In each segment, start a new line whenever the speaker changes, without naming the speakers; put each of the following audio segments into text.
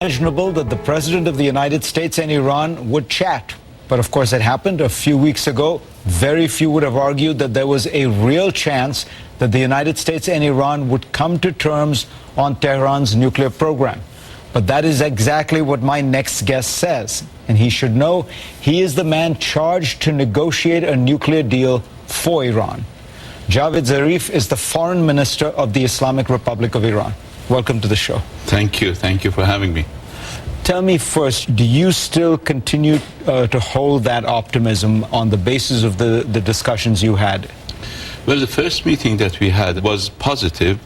Imaginable that the President of the United States and Iran would chat. But of course it happened a few weeks ago. Very few would have argued that there was a real chance that the United States and Iran would come to terms on Tehran's nuclear program. But that is exactly what my next guest says. And he should know he is the man charged to negotiate a nuclear deal for Iran. Jawad Zarif is the Foreign Minister of the Islamic Republic of Iran. Welcome to the show.
Thank you. Thank you for having me.
Tell me first, do you still continue to hold that optimism on the basis of the discussions you had?
Well, the first meeting that we had was positive,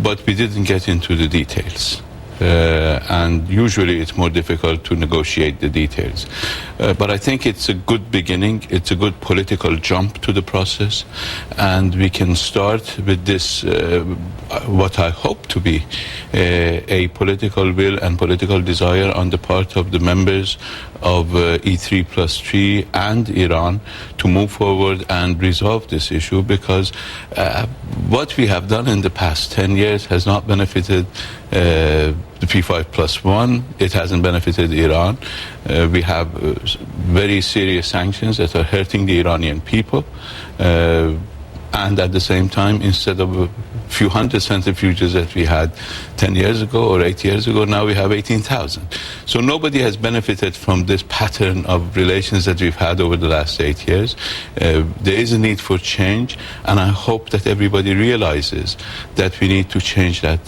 but we didn't get into the details. And usually it's more difficult to negotiate the details. But I think it's a good beginning. It's a good political jump to the process. And we can start with this, what I hope to be a political will and political desire on the part of the members of E3+3 and Iran to move forward and resolve this issue, because what we have done in the past 10 years has not benefited the P5+1. It hasn't benefited Iran. We have very serious sanctions that are hurting the Iranian people. And at the same time, instead of a few hundred centrifuges that we had 10 years ago or 8 years ago, now we have 18,000. So nobody has benefited from this pattern of relations that we've had over the last 8 years. There is a need for change, and I hope that everybody realizes that we need to change that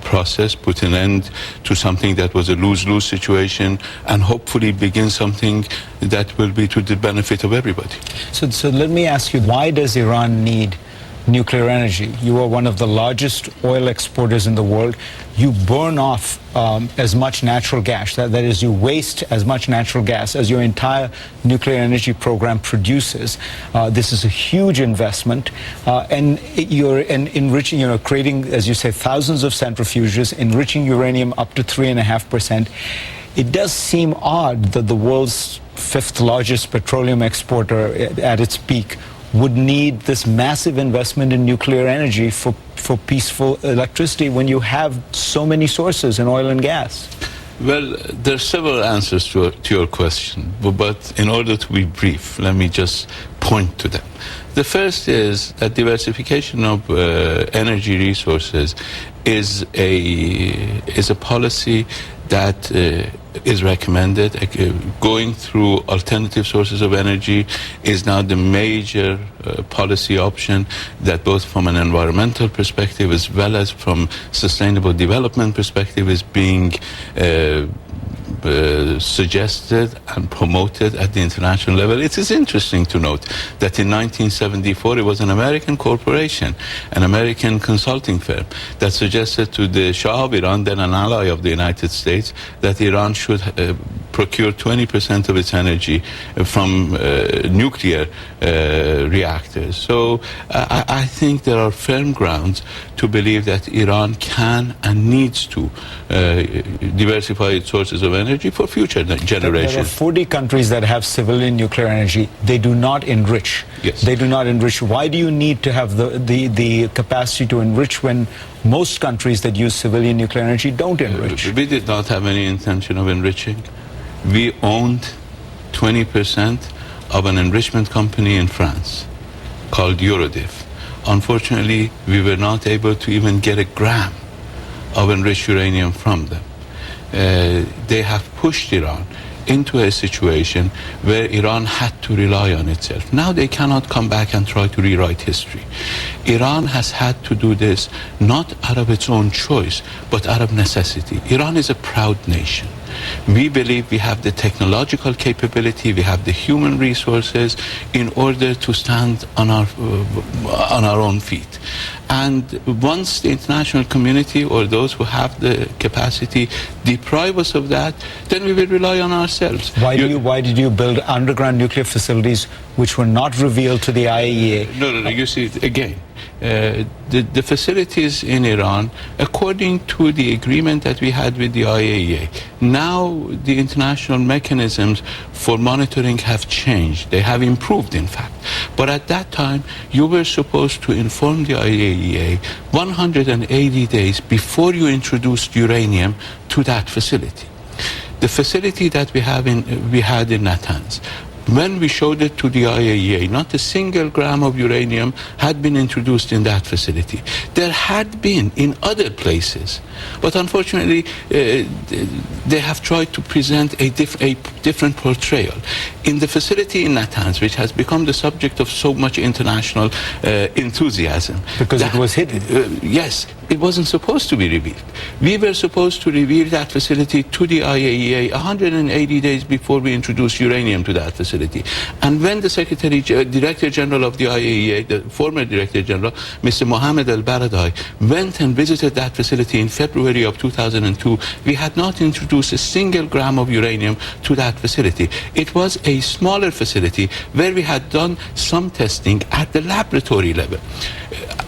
process, put an end to something that was a lose-lose situation, and hopefully begin something that will be to the benefit of everybody.
So let me ask you, why does Iran need nuclear energy? You are one of the largest oil exporters in the world. You burn off as much natural gas, that is, you waste as much natural gas as your entire nuclear energy program produces. This is a huge investment, and you're enriching, creating, as you say, thousands of centrifuges, enriching uranium up to 3.5%. It does seem odd that the world's fifth largest petroleum exporter at its peak would need this massive investment in nuclear energy for peaceful electricity when you have so many sources in oil and gas.
Well, there are several answers to your question, but in order to be brief, let me just point to them. The first is that diversification of energy resources is a policy that is recommended. Going through alternative sources of energy is now the major policy option that, both from an environmental perspective as well as from sustainable development perspective, is being suggested and promoted at the international level. It is interesting to note that in 1974 it was an American corporation, an American consulting firm, that suggested to the Shah of Iran, then an ally of the United States, that Iran should procure 20% of its energy from nuclear reactors. So I think there are firm grounds to believe that Iran can and needs to diversify its sources of energy for future generations.
There are 40 countries that have civilian nuclear energy. They do not enrich.
Yes.
They do not enrich. Why do you need to have the capacity to enrich when most countries that use civilian nuclear energy don't enrich?
We did not have any intention of enriching. We owned 20% of an enrichment company in France called Eurodiv. Unfortunately, we were not able to even get a gram of enriched uranium from them. They have pushed Iran into a situation where Iran had to rely on itself. Now they cannot come back and try to rewrite history. Iran has had to do this not out of its own choice, but out of necessity. Iran is a proud nation. We believe we have the technological capability, we have the human resources in order to stand on our own feet. And once the international community or those who have the capacity deprive us of that, then we will rely on ourselves. ourselves.
Why did you build underground nuclear facilities which were not revealed to the IAEA?
No, you see, again, the facilities in Iran, according to the agreement that we had with the IAEA, now the international mechanisms for monitoring have changed. They have improved, in fact. But at that time, you were supposed to inform the IAEA 180 days before you introduced uranium to that facility. The facility that we had in Natanz, when we showed it to the IAEA, not a single gram of uranium had been introduced in that facility. There had been in other places, but unfortunately they have tried to present a different portrayal. In the facility in Natanz, which has become the subject of so much international enthusiasm.
Because it was hidden.
Yes, it wasn't supposed to be revealed. We were supposed to reveal that facility to the IAEA 180 days before we introduced uranium to that facility. And when the Director General of the IAEA, the former Director General, Mr. Mohammed al-Baradei, went and visited that facility in February of 2002, we had not introduced a single gram of uranium to that facility. It was a smaller facility where we had done some testing at the laboratory level.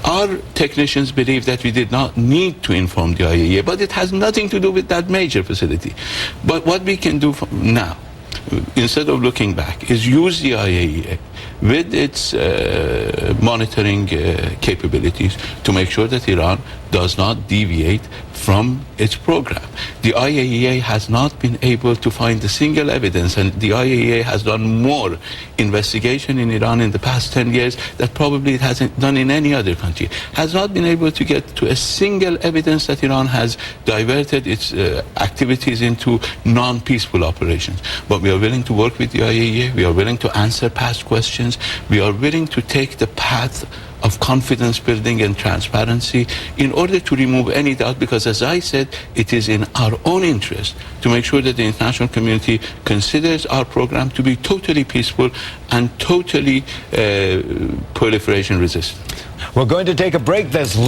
Our technicians believe that we did not need to inform the IAEA, but it has nothing to do with that major facility. But what we can do now, instead of looking back, is use the IAEA with its monitoring capabilities to make sure that Iran does not deviate from its program. The IAEA has not been able to find a single evidence, and the IAEA has done more investigation in Iran in the past 10 years that probably it hasn't done in any other country. Has not been able to get to a single evidence that Iran has diverted its activities into non-peaceful operations. But we are willing to work with the IAEA. We are willing to answer past questions. We are willing to take the path of confidence building and transparency in order to remove any doubt, because as I said, it is in our own interest to make sure that the international community considers our program to be totally peaceful and totally proliferation resistant.
We're going to take a break. There's